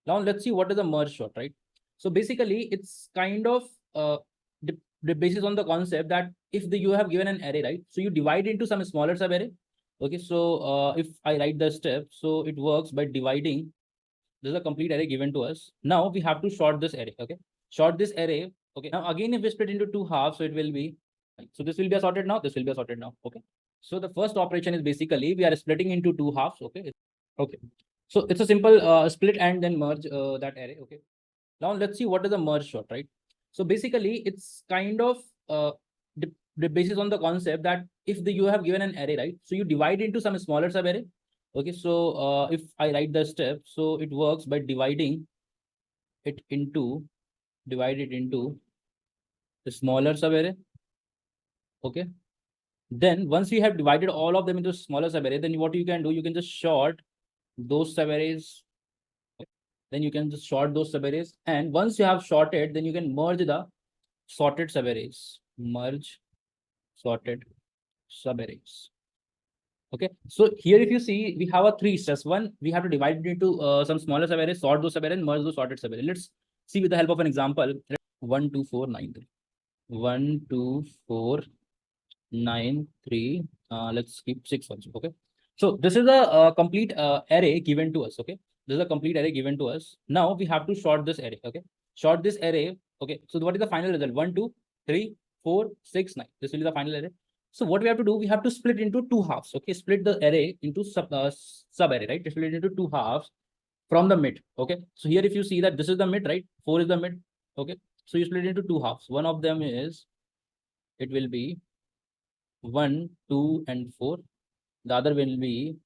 Now let's see what is a merge sort, right? So basically, it's kind of the basis on the concept that if you have given an array, right? So you divide into some smaller subarray. Okay, so if I write the step, so it works by dividing. There's a complete array given to us. Now we have to sort this array. Okay, sort this array. Okay, now again, if we split into two halves, so it will be. So this will be assorted now. This will be assorted now. Okay. So the first operation is basically we are splitting into two halves. Okay. Okay. So it's a simple split and then merge that array. Okay. Now let's see what is a merge sort, right? So basically, it's kind of the basis on the concept that if you have given an array, right? So you divide into some smaller subarray. Okay, so if I write the step, so it works by dividing it into the smaller subarray. Okay. Then once you have divided all of them into smaller subarray, then what you can do, you can just sort those subarrays. Then you can just sort those subarrays. And once you have sorted, then you can merge the sorted subarrays. Merge sorted subarrays. Okay. So here, if you see, we have a three steps. One, we have to divide it into some smaller subarrays, sort those subarrays, and merge those sorted subarrays. Let's see with the help of an example. 1, 2, 4, 9, 3. 1, 2, 4, 9, 3. Let's keep 6 also. Okay. So this is a complete array given to us. Okay. This is a complete array given to us. Now we have to sort this array. Okay. Sort this array. Okay. So what is the final result? 1, 2, 3, 4, 6, 9. This will be the final array. So what we have to do, we have to split into two halves. Okay. Split the array into sub array, right? Split it into two halves from the mid. Okay. So here, if you see that this is the mid, right? 4 is the mid. Okay. So you split it into two halves. One of them is, it will be 1, 2, and 4. The other will be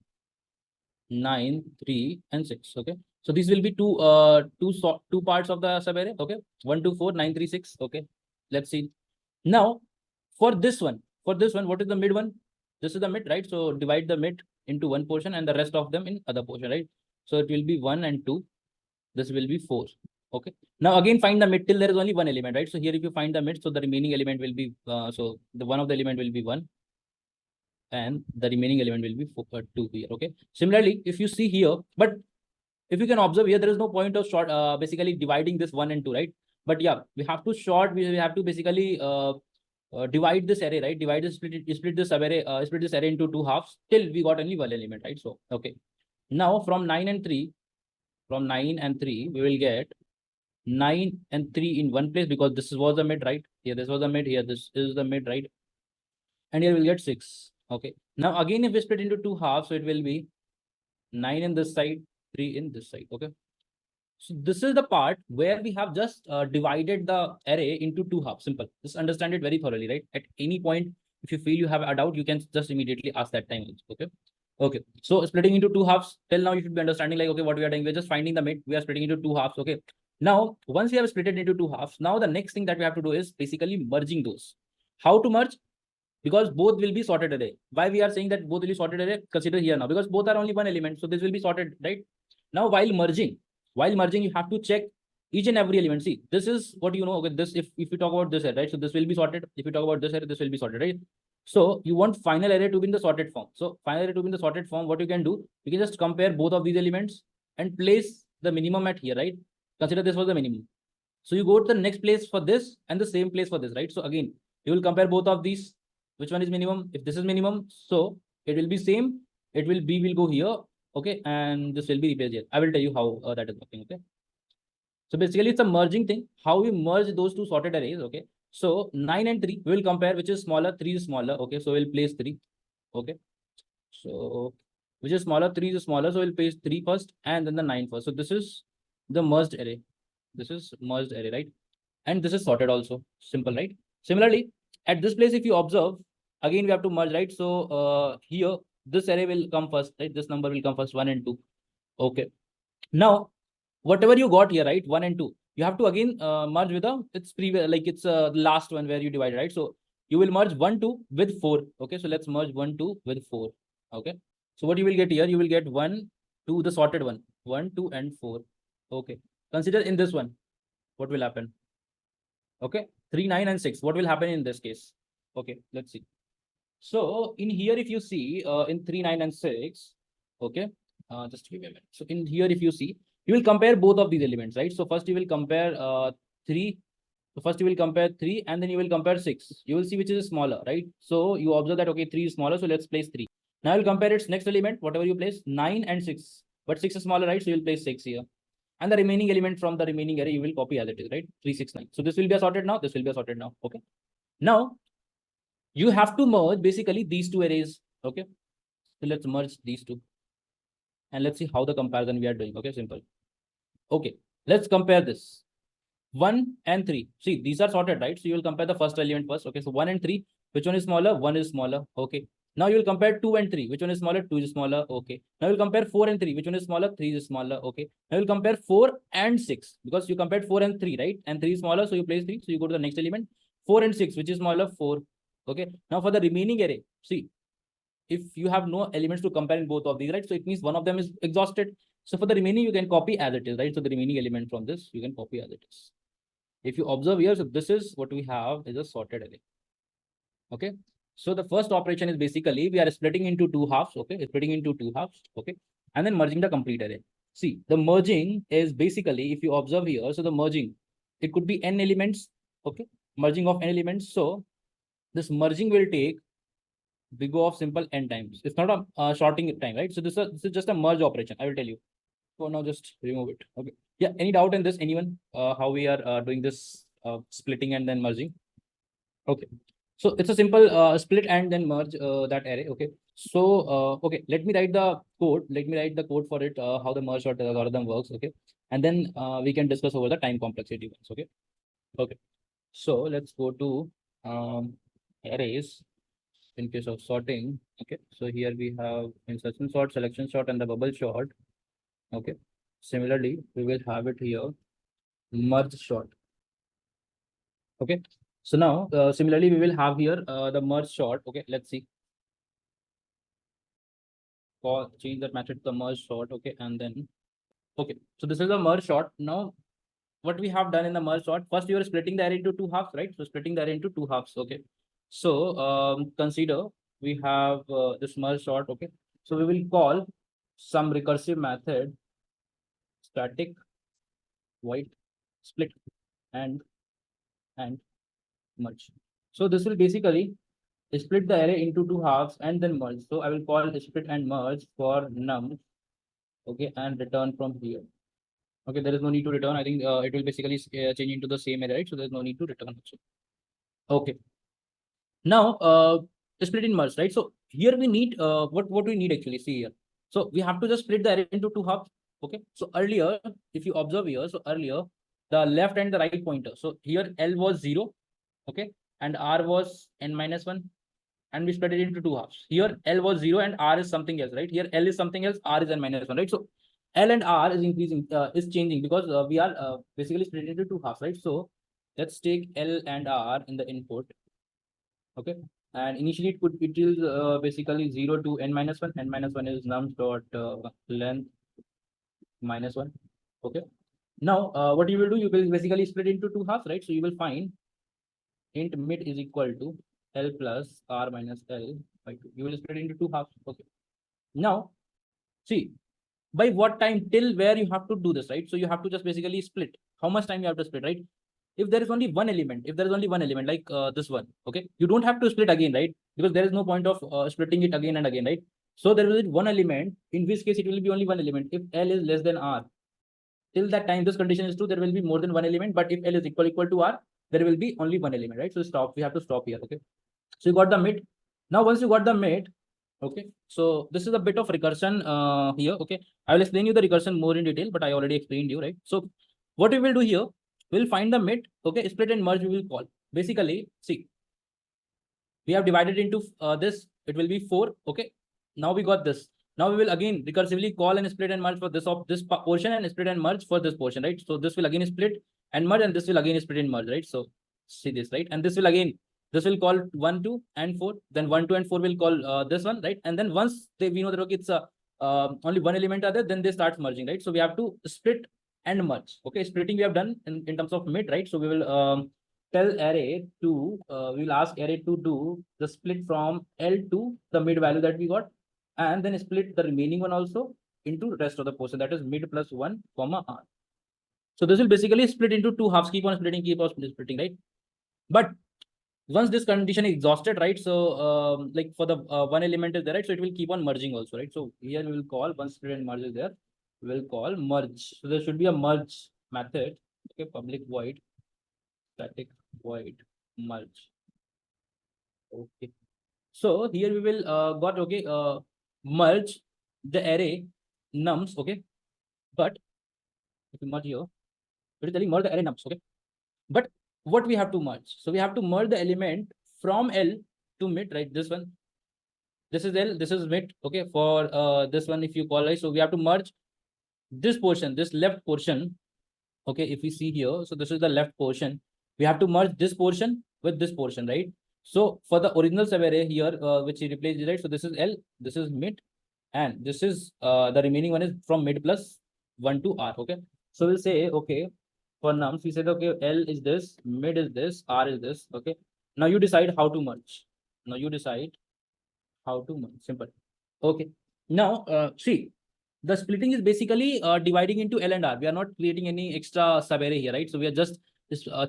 9, 3, and 6. Okay. So these will be two parts of the subarray. Okay. 1, 2, 4, 9, 3, 6. Okay. Let's see. Now, for this one, what is the mid one? This is the mid, right? So divide the mid into one portion and the rest of them in other portion, right? So it will be 1 and 2. This will be 4. Okay. Now again, find the mid till there is only one element, right? So here, if you find the mid, so the remaining element will be, so the one of the element will be 1. And the remaining element will be 2 here. Okay. Similarly, if you see here, but if you can observe here, there is no point of basically dividing this 1 and 2, right? But yeah, we have to we have to basically divide this array, right? Split this array, split this array into two halves till we got only one element, right? So okay. Now from 9 and 3, we will get 9 and 3 in one place, because this was the mid, right? Here this was the mid, here this is the mid, right? And here we'll get 6. Okay. Now again, if we split into two halves, so it will be 9 in this side, 3 in this side. Okay. So this is the part where we have just divided the array into two halves. Simple. Just understand it very thoroughly, right? At any point, if you feel you have a doubt, you can just immediately ask that time. Okay. Okay. So splitting into two halves, till now you should be understanding, like, okay, what we are doing, we're just finding the mid. We are splitting into two halves. Okay. Now, once we have split it into two halves, now the next thing that we have to do is basically merging those. How to merge? Because both will be sorted array. Why we are saying that both will be sorted array? Consider here now, because both are only one element, so this will be sorted, right? Now, while merging, you have to check each and every element. See, this is what you know. Okay, this, if we talk about this array, right? So this will be sorted. If we talk about this array, this will be sorted, right? So you want final array to be in the sorted form. So final array to be in the sorted form, what you can do, you can just compare both of these elements and place the minimum at here, right? Consider this was the minimum. So you go to the next place for this and the same place for this, right? So again, you will compare both of these. Which one is minimum? If this is minimum, so it will be same. It will B will go here. Okay. And this will be replaced here. I will tell you how that is working. Okay. So basically, it's a merging thing. How we merge those two sorted arrays. Okay. So 9 and 3, we will compare which is smaller, 3 is smaller. Okay. So we'll place 3. Okay. So which is smaller, 3 is smaller. So we'll place 3 first and then the 9 first. So this is the merged array. This is merged array, right? And this is sorted also. Simple, right? Similarly, at this place, if you observe, again, we have to merge, right? So here, this array will come first, right? This number will come first, 1 and 2. Okay. Now, whatever you got here, right? 1 and 2, you have to again merge with its previous, like it's the last one where you divide, right? So you will merge 1, 2 with 4. Okay. So let's merge 1, 2 with 4. Okay. So what you will get here, you will get 1, 2, the sorted one, 1, 2, and 4. Okay. Consider in this one, what will happen? Okay. 3, 9, and 6. What will happen in this case? Okay, let's see. So in here, if you see in 3, 9, and 6, okay, just give me a minute. So in here, if you see, You will compare both of these elements, right? So first you will compare 3. So first you will compare 3 and then you will compare 6. You will see which is smaller, right? So you observe that, okay, 3 is smaller. So let's place 3. Now you'll compare its next element, whatever you place, 9 and 6. But 6 is smaller, right? So you'll place 6 here. And the remaining element from the remaining array, you will copy as it is, right? 3, 6, 9. So this will be assorted now. This will be assorted now. Okay. Now you have to merge basically these two arrays. Okay. So let's merge these two. And let's see how the comparison we are doing. Okay, simple. Okay, let's compare this. 1 and 3. See, these are sorted, right? So you will compare the first element first. Okay, so 1 and 3. Which one is smaller? 1 is smaller. Okay. Now you will compare 2 and 3. Which one is smaller? 2 is smaller. Okay. Now you'll compare 4 and 3. Which one is smaller? 3 is smaller. Okay. Now you'll compare 4 and 6 because you compared 4 and 3, right? And 3 is smaller, so you place 3. So you go to the next element. 4 and 6, which is smaller? 4. Okay. Now for the remaining array, see, if you have no elements to compare in both of these, right? So it means one of them is exhausted. So for the remaining, you can copy as it is, right? So the remaining element from this, you can copy as it is. If you observe here, so this is what we have is a sorted array. Okay. So the first operation is basically we are splitting into two halves. Okay. Splitting into two halves. Okay. And then merging the complete array. See, the merging is basically, if you observe here, so the merging, it could be n elements. Okay. Merging of n elements. So this merging will take big O of simple n times. It's not a sorting time, right? So this is just a merge operation. I will tell you. So now just remove it. Okay. Yeah. Any doubt in this? Anyone? How we are doing this splitting and then merging? Okay. So it's a simple split and then merge that array. Okay. So okay, let me write the code. Let me write the code for it. How the merge sort algorithm works. Okay. And then we can discuss over the time complexity ones. Okay. Okay. So let's go to arrays. In case of sorting, okay, so here we have insertion sort, selection sort, and the bubble sort. Okay, similarly we will have it here, merge sort. Okay, so now similarly we will have here the merge sort. Okay, let's see. Change that method to the merge sort. Okay, and then okay, so this is the merge sort. Now what we have done in the merge sort, first you are splitting the array into two halves, right? So splitting the array into two halves. Okay, so consider we have this merge sort. Okay, so we will call some recursive method static void split and merge. So this will basically split the array into two halves and then merge. So I will call split and merge for num. Okay, and return from here. Okay, there is no need to return. I think it will basically change into the same array, right? So there's no need to return also. Okay. Now split in merge, right? So here we need what we need actually. See here. So we have to just split the array into two halves. Okay. So earlier, if you observe here, so earlier the left and the right pointer. So here L was 0. Okay, and R was n minus 1. And we split it into two halves. Here L was 0 and R is something else, right? Here L is something else, R is n minus 1, right? So L and R is increasing, is changing because we are basically split into two halves, right? So let's take L and R in the input. Okay, and initially it is basically 0 to n minus 1. N minus 1 is num dot length minus 1. Okay, now what you will do, you will basically split into two halves, right? So you will find int mid is equal to L plus R minus L by 2. You will split into two halves. Okay. Now, see, by what time, till where you have to do this, right? So you have to just basically split. How much time you have to split, right? If there is only one element, like this one, okay, you don't have to split again, right? Because there is no point of splitting it again and again, right? So there will be one element, in which case it will be only one element. If L is less than R, till that time this condition is true, there will be more than one element. But if L is equal to R, there will be only one element, right? So stop, we have to stop here. Okay, so you got the mid. Now once you got the mid, okay, so this is a bit of recursion here. Okay, I will explain you the recursion more in detail, but I already explained you, right? So what we will do here, we'll find the mid. Okay, split and merge we will call. Basically, see, we have divided into this, it will be 4. Okay, now we got this. Now we will again recursively call and split and merge for this portion and split and merge for this portion, right? So this will again split and merge, and this will again split and merge, right? So see this, right? And this will again, this will call 1, 2, and 4. Then 1, 2, and 4 will call this one, right? And then once we know that okay, it's only one element are there, then they start merging, right? So we have to split and merge. Okay, splitting we have done in terms of mid, right? So we will tell array to we will ask array to do the split from L to the mid value that we got, and then split the remaining one also into rest of the portion, that is mid plus 1 comma r. So this will basically split into two halves, keep on splitting, right? But once this condition is exhausted, right? So like for the one element is there, right? So it will keep on merging also, right? So here we will call, once split and merge is there, we'll call merge. So there should be a merge method. Okay, public void static void merge. Okay. So here we will got merge the array nums. Okay, but if we merge here, it is telling merge the array nums. Okay, but what we have to merge? So we have to merge the element from L to mid, right? This one, this is L, this is mid. Okay, for this one, if you call, right, so we have to merge this portion, this left portion. Okay, if we see here, so this is the left portion. We have to merge this portion with this portion, right? So for the original subarray here, which he replaced, right? So this is L, this is mid, and this is the remaining one is from mid plus 1 to R. Okay, so we'll say, okay, for nums, we said, okay, L is this, mid is this, R is this. Okay, now you decide how to merge. Now you decide how to merge. Simple. Okay, now see, the splitting is basically dividing into L and R. We are not creating any extra subarray here, right? So we are just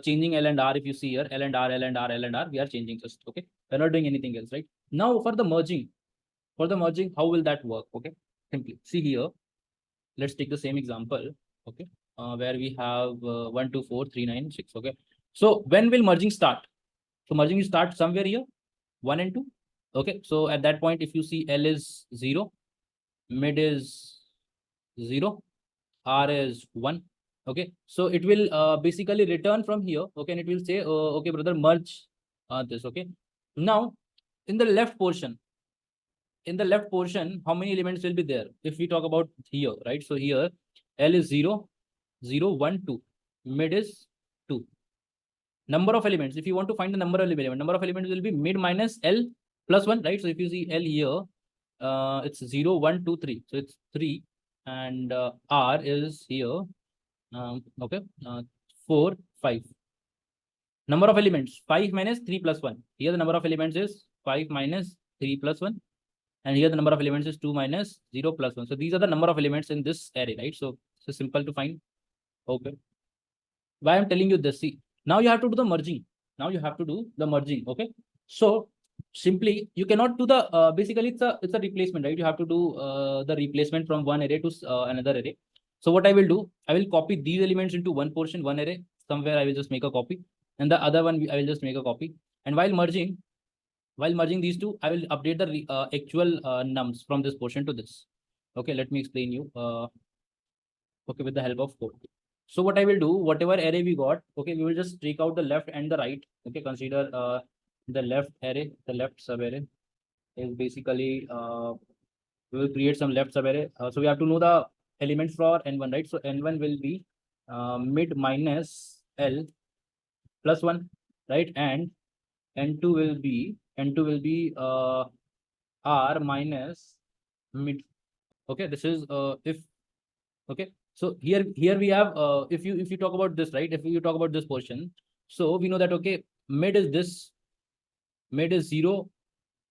changing L and R. If you see here, L and R, L and R, L and R, we are changing just. Okay, we're not doing anything else, right? Now for the merging, how will that work? Okay, simply see here. Let's take the same example. Okay, where we have 1, 2, 4, 3, 9, 6. Okay, so when will merging start? So merging will start somewhere here, 1 and 2. Okay, so at that point, if you see L is 0, mid is 0, R is 1. Okay, so it will basically return from here. Okay, and it will say, okay, brother, merge this. Okay, now in the left portion, how many elements will be there? If we talk about here, right? So here, L is 0, 0, 1, 2. Mid is 2. Number of elements. If you want to find the number of elements will be mid minus L plus 1, right? So if you see L here, it's 0, 1, 2, 3. So it's 3, and R is here. Okay, 4, 5. Number of elements, 5 minus 3 plus 1. Here the number of elements is 5 minus 3 plus 1. And here the number of elements is 2 minus 0 plus 1. So these are the number of elements in this array, right? So it's simple to find. Okay. Why I'm telling you this? See, now you have to do the merging. Okay. So simply you cannot do the basically it's a replacement, right? You have to do the replacement from one array to another array. So what I will do, I will copy these elements into one portion, one array. Somewhere I will just make a copy, and the other one I will just make a copy. And while merging these two, I will update the actual nums from this portion to this. Okay, let me explain you. Okay, with the help of code. So what I will do, whatever array we got, okay, we will just take out the left and the right. Okay, consider the left array, the left subarray is basically we will create some left subarray. So we have to know the elements for n1, right? So n1 will be mid minus L plus 1, right? And n2 will be R minus mid. Okay, this is if okay. So here we have if you talk about this, right? If you talk about this portion, so we know that okay, mid is this, mid is 0,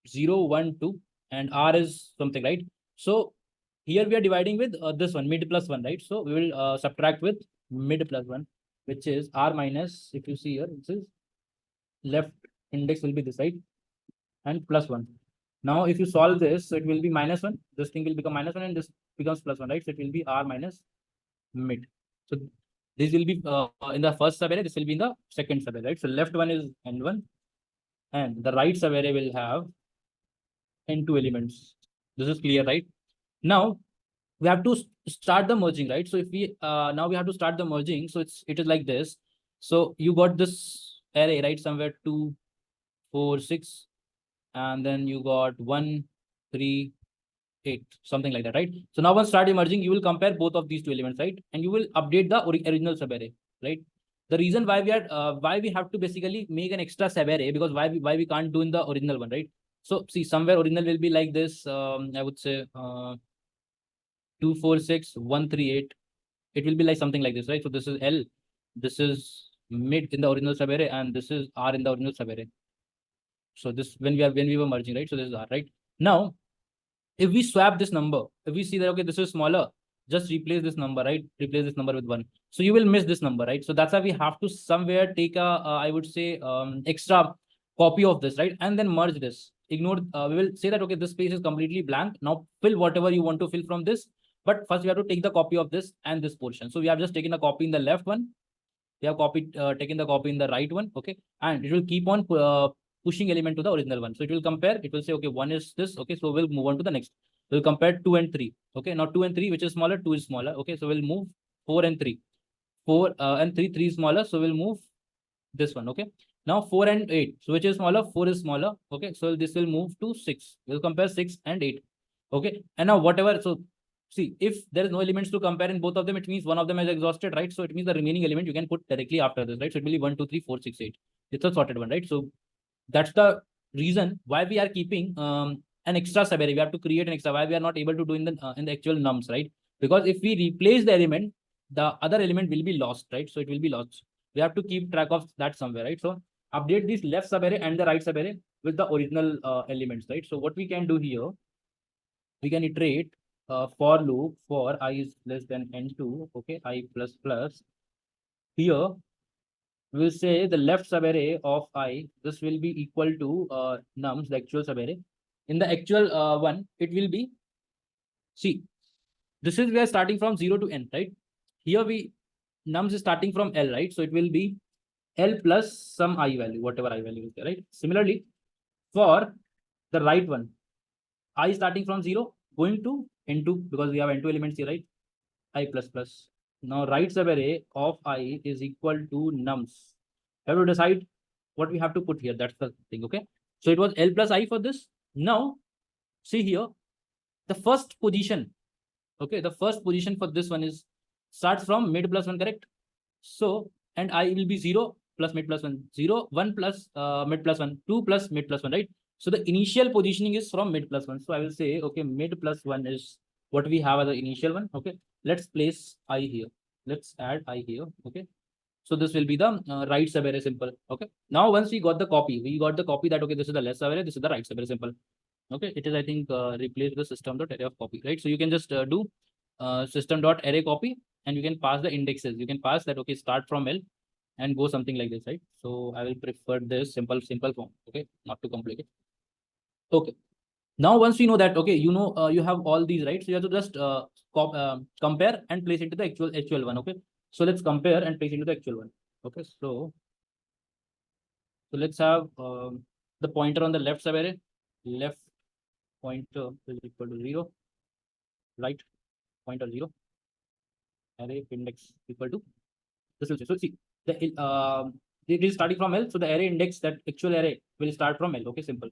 0, 1, 2, and R is something, right? So here we are dividing with this one, mid plus 1, right? So we will subtract with mid plus 1, which is R minus, if you see here, this is left index will be this side, and plus 1. Now if you solve this, so it will be minus 1. This thing will become minus 1, and this becomes plus 1, right? So it will be R minus mid. So this will be in the first subarray, this will be in the second subarray, right? So left one is n1, and the right subarray will have n2 elements. This is clear, right? Now we have to start the merging, right? So if we now we have to start the merging, so it is like this. So you got this array, right? Somewhere 2, 4, 6, and then you got 1, 3, 8, something like that, right? So now once start emerging, you will compare both of these two elements, right? And you will update the original subarray, right? The reason why we are why we have to basically make an extra subarray, because why we can't do in the original one, right? So see, somewhere original will be like this. I would say 2, 4, 6, 1, 3, 8. It will be like something like this, right? So this is L, this is mid in the original subarray, and this is R in the original subarray. So this when we were merging, right? So this is R, right? Now if we swap this number, if we see that, okay, this is smaller, just replace this number, right? Replace this number with 1. So you will miss this number, right? So that's why we have to somewhere take a, I would say, extra copy of this, right? And then merge this. Ignore, we will say that, okay, this space is completely blank. Now fill whatever you want to fill from this. But first we have to take the copy of this and this portion. So we have just taken a copy in the left one. We have taken the copy in the right one, okay? And it will keep on pushing element to the original one. So it will compare, it will say, okay, 1 is this, okay? So we'll move on to the next. We'll compare 2 and 3, okay? Now 2 and 3, which is smaller, 2 is smaller, okay? So we'll move 4 and 3. 4 and 3, 3 is smaller, so we'll move this one, okay? Now 4 and 8, so which is smaller, 4 is smaller, okay? So this will move to 6. We'll compare 6 and 8, okay? And now whatever, so see, if there is no elements to compare in both of them, it means one of them is exhausted, right? So it means the remaining element you can put directly after this, right? So it will be 1, 2, 3, 4, 6, 8. It's a sorted one, right? So that's the reason why we are keeping an extra subarray. We have to create an extra, why we are not able to do in the actual nums, right? Because if we replace the element, the other element will be lost, right? So it will be lost. We have to keep track of that somewhere, right? So update this left subarray and the right subarray with the original elements, right? So what we can do here, we can iterate for loop for I is less than n2, okay, I plus plus. Here we'll say the left subarray of I, this will be equal to nums, the actual subarray. In the actual one, it will be, see, this is we are starting from 0 to n, right? Here we, nums is starting from L, right? So it will be L plus some I value, whatever I value is there, right? Similarly, for the right one, I starting from 0 going to n2, because we have n2 elements here, right? I plus plus. Now right subarray of I is equal to nums. We have to decide what we have to put here. That's the thing, okay? So it was L plus I for this. Now, see here, the first position, okay, the first position for this one is starts from mid plus 1, correct? So, and I will be 0 plus mid plus 1, 0, 1 plus mid plus 1, 2 plus mid plus 1, right? So the initial positioning is from mid plus 1. So I will say, okay, mid plus 1 is what we have as the initial one, okay? Let's place I here. Let's add I here, okay? So this will be the right subarray, simple, okay? Now, once we got the copy, that, okay, this is the left subarray, this is the right subarray, simple. Okay, it is, I think, replace the system.array of copy, right? So you can just do system.array copy, and you can pass the indexes. You can pass that, okay, start from L and go something like this, right? So I will prefer this simple form, okay, not too complicated. Okay, now once we know that, okay, you know, you have all these, right? So you have to just compare and place into the actual one, okay? So let's compare and place into the actual one, okay? So let's have the pointer on the left subarray, left pointer is equal to 0, right pointer 0, array index equal to this will say. So see, it is starting from L, so the array index, that actual array will start from L, okay, simple.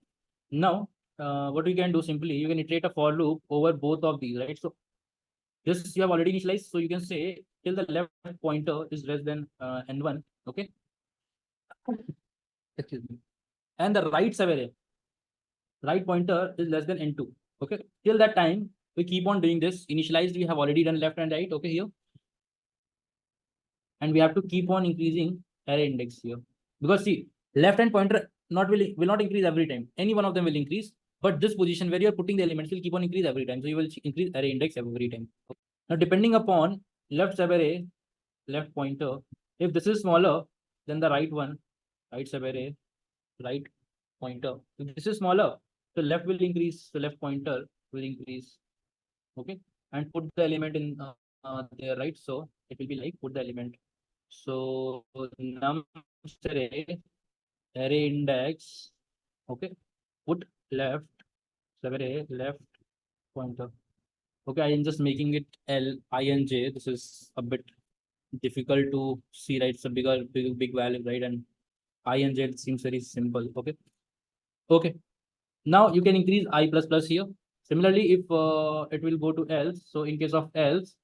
Now what we can do, simply you can iterate a for loop over both of these, right? So this you have already initialized, so you can say till the left pointer is less than n1, okay, excuse me, and the right subarray, right pointer is less than n2, okay. Till that time we keep on doing this. Initialized we have already done left and right, okay, here, and we have to keep on increasing array index here, because see, left hand pointer will not increase every time. Any one of them will increase, but this position where you are putting the elements will keep on increase every time. So you will increase array index every time. Now depending upon left subarray, left pointer, if this is smaller than the right one, right subarray, right pointer, if this is smaller, the left will increase, the left pointer will increase, okay, and put the element in there, right? So it will be like put the element. So num array index, okay, put left subarray, left pointer, okay. I am just making it L I N J. This is a bit difficult to see, right? It's a big value, right? And I and J seems very simple, okay. Okay, now you can increase I plus plus here. Similarly, if it will go to else, so in case of else,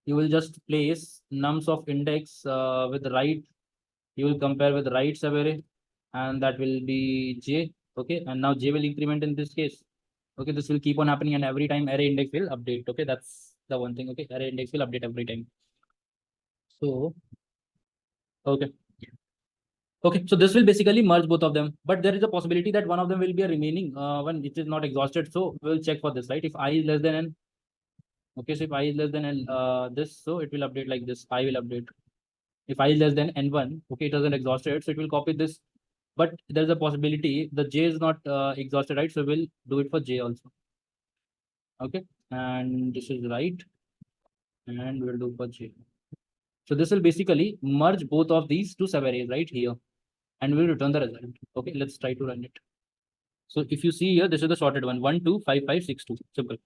you will just place nums of index with right. You will compare with right subarray, and that will be J, okay. And now J will increment in this case, okay. This will keep on happening, and every time array index will update, okay. That's the one thing, okay. Array index will update every time. So okay, Okay, so this will basically merge both of them, but there is a possibility that one of them will be a remaining one which is not exhausted. So we'll check for this, right? If I is less than n, okay, so if I is less than n, this, so it will update like this. I will update. If I is less than n1, okay, it doesn't exhausted, so it will copy this. But there's a possibility the j is not exhausted, right? So we'll do it for j also. Okay, and this is right, and we'll do for j. So this will basically merge both of these two subarrays right here, and we'll return the result. Okay, let's try to run it. So if you see here, this is the sorted one, 1 2 5 5 6 2. Simple.